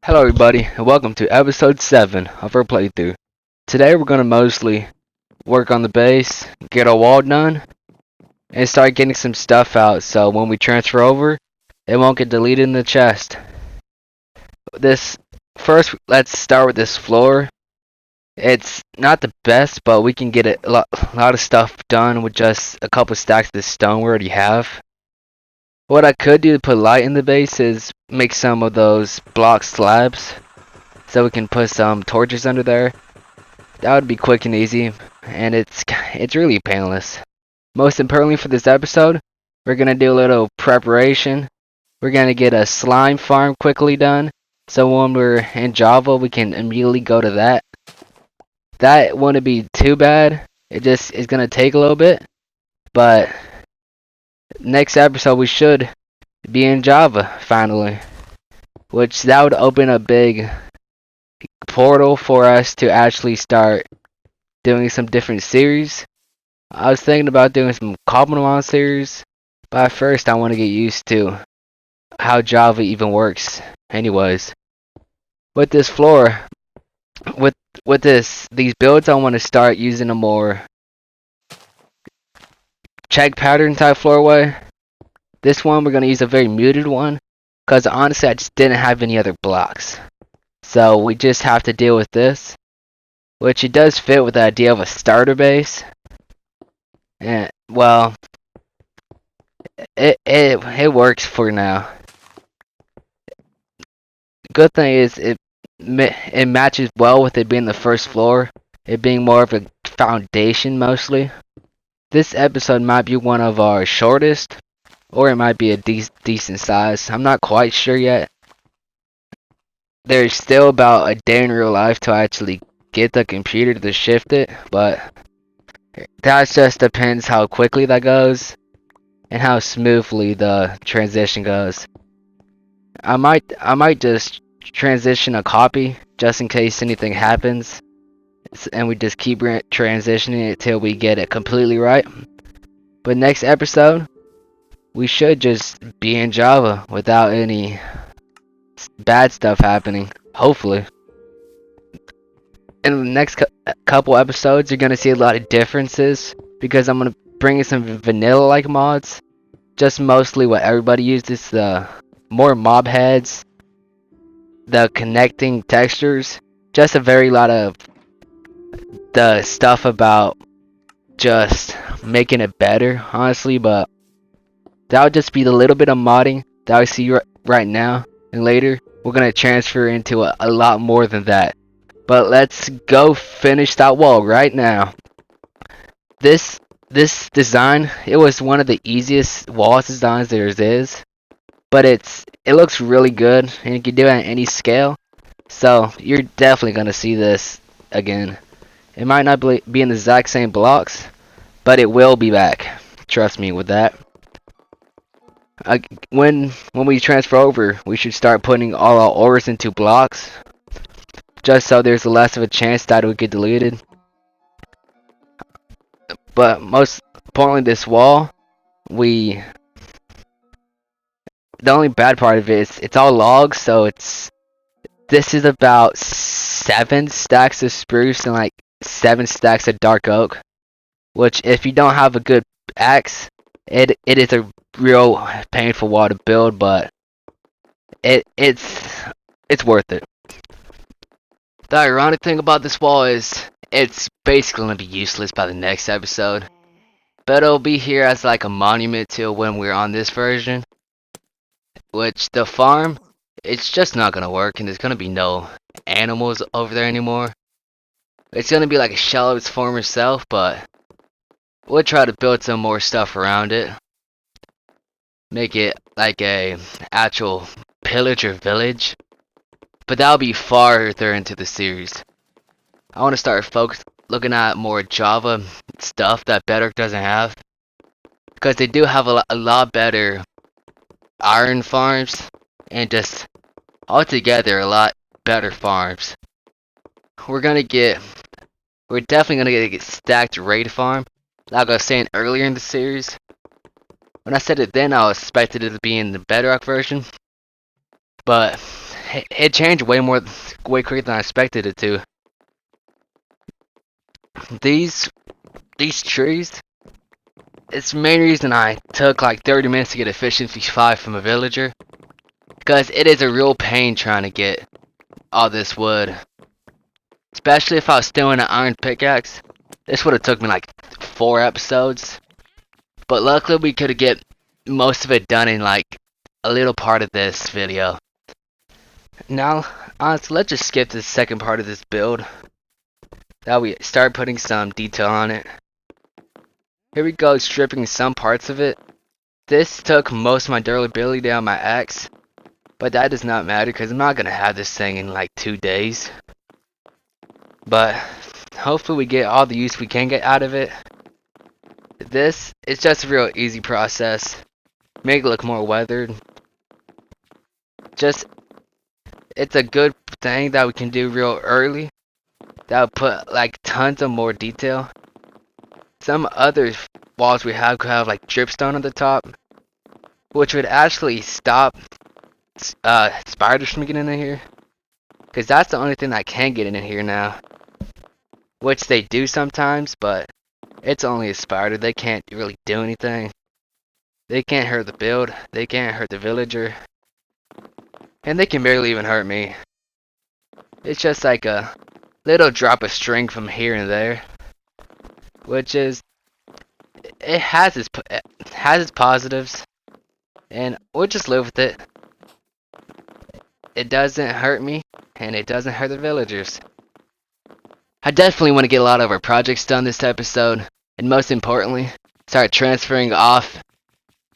Hello everybody, and welcome to episode 7 of our playthrough. Today we're going to mostly work on the base, get our wall done, and start getting some stuff out so when we transfer over, it won't get deleted in the chest. First, let's start with this floor. It's not the best, but we can get a lot of stuff done with just a couple stacks of this stone we already have. What I could do to put light in the base is make some of those block slabs, so we can put some torches under there. That would be quick and easy, and it's really painless. Most importantly for this episode, we're gonna do a little preparation. We're gonna get a slime farm quickly done, so when we're in Java, we can immediately go to that. That wouldn't be too bad. It just is gonna take a little bit, but next episode we should be in Java finally, which that would open a big portal for us to actually start doing some different series. I was thinking about doing some Cobblemon series, but at first I want to get used to how Java even works. Anyways, with this floor, with these builds, I want to start using a more check pattern type floorway. This one we're gonna use a very muted one, cause honestly I just didn't have any other blocks. So we just have to deal with this, which it does fit with the idea of a starter base. And well, it works for now. Good thing is it matches well with it being the first floor, it being more of a foundation mostly. This episode might be one of our shortest, or it might be a decent size. I'm not quite sure yet. There's still about a day in real life to actually get the computer to shift it, but that just depends how quickly that goes and how smoothly the transition goes. I might just transition a copy just in case anything happens, and we just keep transitioning it till we get it completely right. But next episode, we should just be in Java without any bad stuff happening, hopefully. In the next couple episodes, you're gonna see a lot of differences because I'm gonna bring in some vanilla-like mods. Just mostly what everybody uses, the more mob heads, the connecting textures, just a very lot of the stuff about just making it better, honestly. But that would just be the little bit of modding that I see right now, and later we're gonna transfer into a lot more than that. But let's go finish that wall right now. This design, it was one of the easiest wall designs there is, but it looks really good and you can do it at any scale. So you're definitely gonna see this again. It might not be in the exact same blocks, but it will be back. Trust me with that. When we transfer over, we should start putting all our ores into blocks, just so there's less of a chance that it would get deleted. But most importantly, this wall, the only bad part of it is it's all logs, so this is about 7 stacks of spruce and like 7 stacks of dark oak, which if you don't have a good axe, it is a real painful wall to build, but it's worth it. The ironic thing about this wall is it's basically gonna be useless by the next episode, but it'll be here as like a monument to when we're on this version. Which the farm, it's just not gonna work, and there's gonna be no animals over there anymore. It's gonna be like a shell of its former self, but we'll try to build some more stuff around it. Make it like a actual pillager village. But that'll be farther into the series. I want to start looking at more Java stuff that Bedrock doesn't have, because they do have a lot better iron farms, and just altogether a lot better farms. We're definitely gonna get stacked raid farm, like I was saying earlier in the series. When I said it then, I expected it to be in the Bedrock version, but it changed way quicker than I expected it to. These trees, it's the main reason I took like 30 minutes to get efficiency 5 from a villager. Because it is a real pain trying to get all this wood. Especially if I was still in an iron pickaxe. This would have took me like 4 episodes. But luckily we could get most of it done in like a little part of this video. Now, honestly, let's just skip the second part of this build. Now we start putting some detail on it. Here we go, stripping some parts of it. This took most of my durability down my axe. But that does not matter because I'm not going to have this thing in like 2 days. But hopefully we get all the use we can get out of it. This is just a real easy process. Make it look more weathered. It's a good thing that we can do real early. That would put like tons of more detail. Some other walls we have could have like dripstone on the top, which would actually stop spiders from getting in here. Because that's the only thing that can get in here now. Which they do sometimes, but it's only a spider. They can't really do anything. They can't hurt the build. They can't hurt the villager. And they can barely even hurt me. It's just like a little drop of string from here and there. Which is, it has its positives. And we'll just live with it. It doesn't hurt me, and it doesn't hurt the villagers. I definitely want to get a lot of our projects done this episode, and most importantly, start transferring off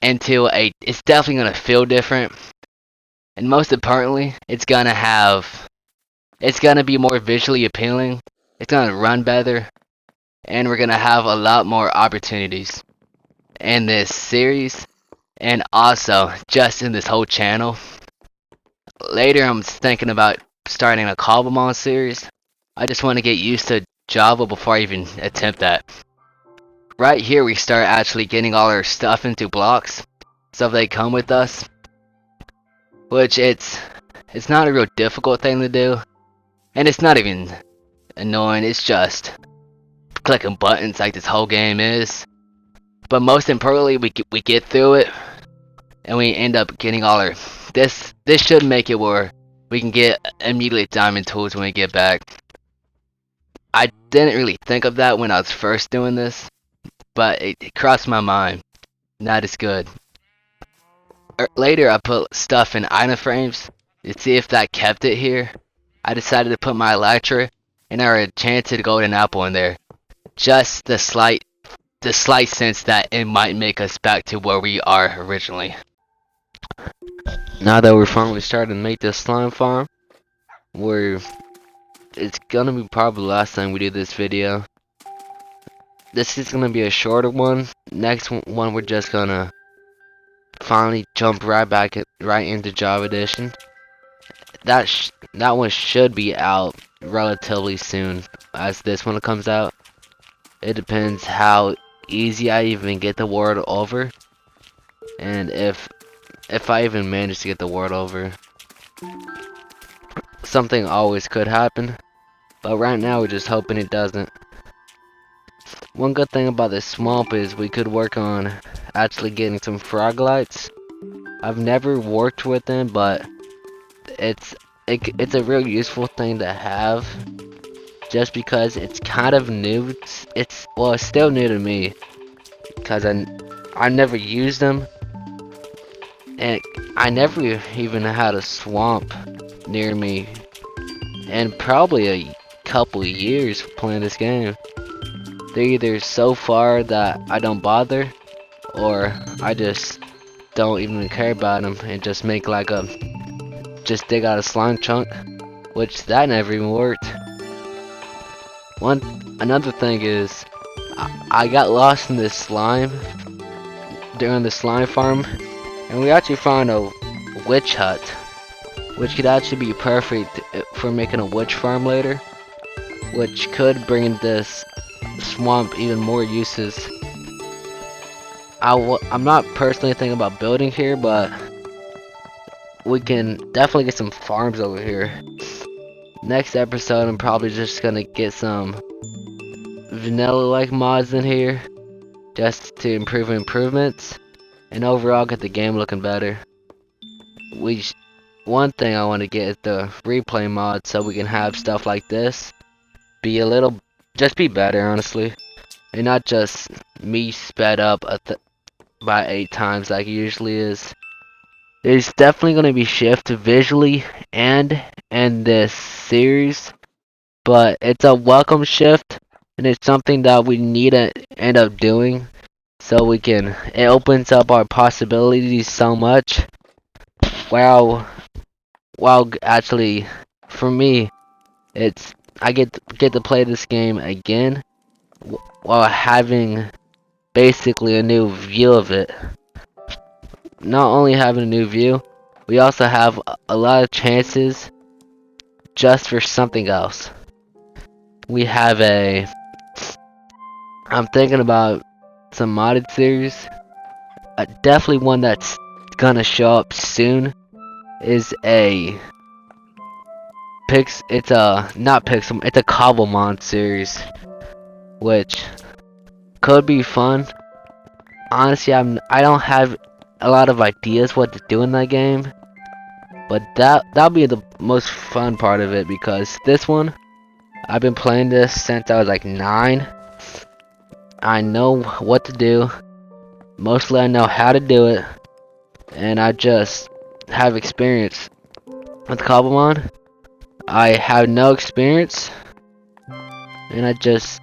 into it's definitely going to feel different, and most importantly, it's going to be more visually appealing, it's going to run better, and we're going to have a lot more opportunities in this series, and also just in this whole channel. Later, I'm thinking about starting a Cobblemon series. I just want to get used to Java before I even attempt that. Right here, we start actually getting all our stuff into blocks, so they come with us. Which it's not a real difficult thing to do, and it's not even annoying. It's just clicking buttons like this whole game is. But most importantly, we get through it, and we end up getting all our. This should make it where we can get immediate diamond tools when we get back. I didn't really think of that when I was first doing this, but it crossed my mind. That is good. Later I put stuff in item frames to see if that kept it here. I decided to put my Elytra and our enchanted golden apple in there. Just the slight sense that it might make us back to where we are originally. Now that we're finally starting to make this slime farm, it's gonna be probably the last time we do this video. This is gonna be a shorter one. Next one we're just gonna finally jump right into Java Edition. That one should be out relatively soon as this one comes out. It depends how easy I even get the word over, and if I even manage to get the word over. Something always could happen, but right now we're just hoping it doesn't. One good thing about this swamp is we could work on actually getting some frog lights. I've never worked with them, but it's a real useful thing to have, just because it's kind of new. It's still new to me because I never used them, and I never even had a swamp near me, and probably a couple years playing this game. They're either so far that I don't bother, or I just don't even care about them and just make like just dig out a slime chunk, which that never even worked. Another thing is, I got lost in this slime during the slime farm, and we actually found a witch hut, which could actually be perfect for making a witch farm later, which could bring this swamp even more uses. I'm not personally thinking about building here, but we can definitely get some farms over here. Next episode, I'm probably just gonna get some vanilla-like mods in here, just to improve improvements, and overall get the game looking better. One thing I want to get is the replay mod, so we can have stuff like this be just be better, honestly, and not just me sped up by 8 times like it usually is. There's definitely going to be shift visually and in this series, but it's a welcome shift, and it's something that we need to end up doing, so it opens up our possibilities so much. While actually, for me, I get to play this game again while having basically a new view of it. Not only having a new view, we also have a lot of chances just for something else. We have I'm thinking about some modded series. Definitely one that's gonna show up soon is it's a Cobblemon series, which could be fun. Honestly, I don't have a lot of ideas what to do in that game, but that'll be the most fun part of it, because this one, I've been playing this since I was like 9. I know what to do. Mostly I know how to do it, and I just have experience with Cobblemon. I have no experience, and I just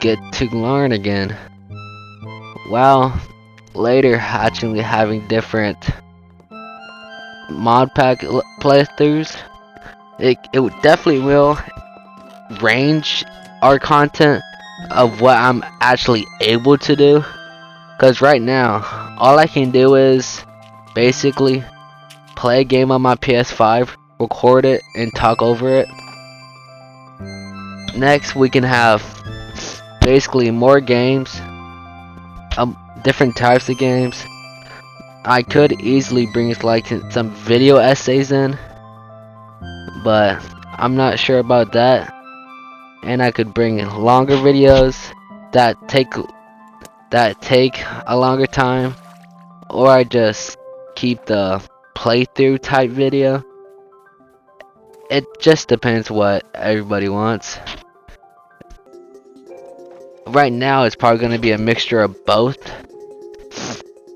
get to learn again. While later actually having different mod pack playthroughs, it definitely will range our content of what I'm actually able to do. Because right now, all I can do is basically play a game on my PS5, record it, and talk over it. Next, we can have basically more games, different types of games. I could easily bring like some video essays in, but I'm not sure about that. And I could bring in longer videos that take a longer time, or I just keep the playthrough type video. It just depends what everybody wants. Right now it's probably going to be a mixture of both,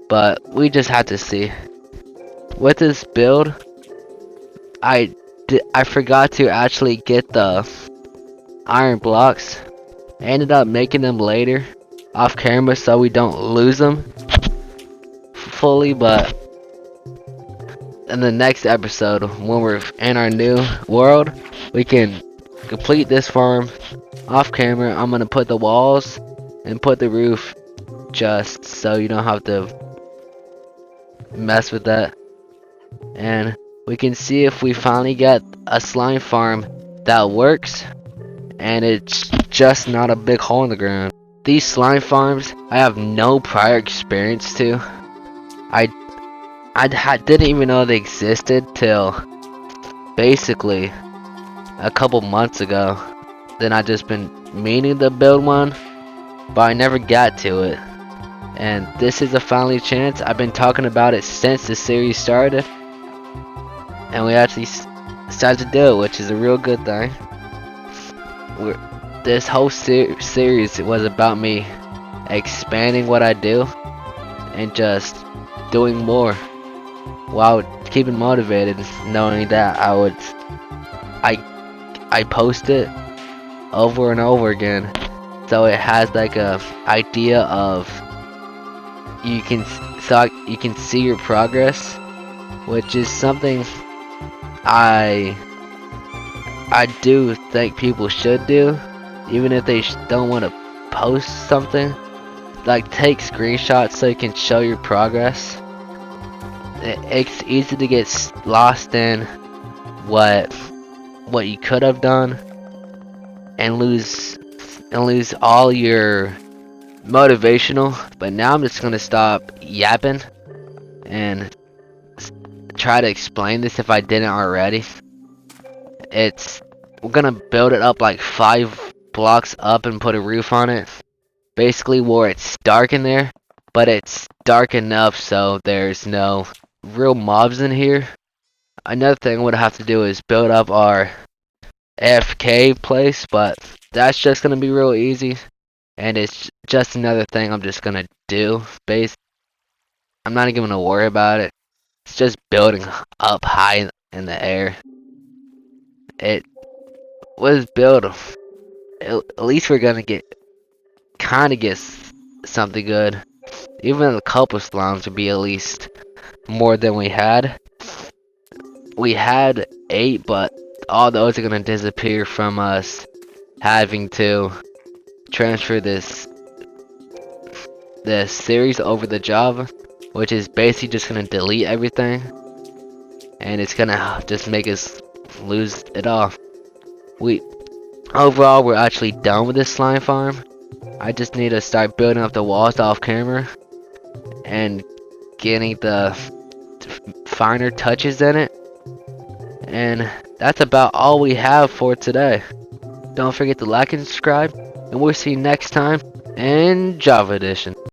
but we just have to see. With this build, I forgot to actually get the iron blocks. I ended up making them later off camera so we don't lose them fully, but in the next episode, when we're in our new world, we can complete this farm off camera. I'm gonna put the walls and put the roof just so you don't have to mess with that, and we can see if we finally get a slime farm that works and it's just not a big hole in the ground. These slime farms I have no prior experience to. I didn't even know they existed till basically a couple months ago. Then I just been meaning to build one, but I never got to it. And this is a finally chance. I've been talking about it since the series started, and we actually started to do it, which is a real good thing. This whole series was about me expanding what I do and just doing more, while keeping motivated, knowing that I post it over and over again, so it has like a idea of you can see your progress, which is something I do think people should do, even if they don't want to post something. Like, take screenshots so you can show your progress. It's easy to get lost in what you could have done and lose all your motivational. But now I'm just gonna stop yapping and try to explain this if I didn't already. We're gonna build it up like 5 blocks up and put a roof on it. Basically where it's dark in there, but it's dark enough so there's no real mobs in here. Another thing we'd have to do is build up our AFK place, but that's just gonna be real easy. And it's just another thing I'm just gonna do. I'm not even gonna worry about it. It's just building up high in the air. It was built. At least we're gonna kinda get something good. Even a couple slums would be at least more than we had. We had 8, but all those are gonna disappear from us having to transfer this series over to Java, which is basically just gonna delete everything, and it's gonna just make us lose it all. Overall, we're actually done with this slime farm. I just need to start building up the walls off camera and getting the finer touches in it. And that's about all we have for today. Don't forget to like and subscribe, and we'll see you next time in Java Edition.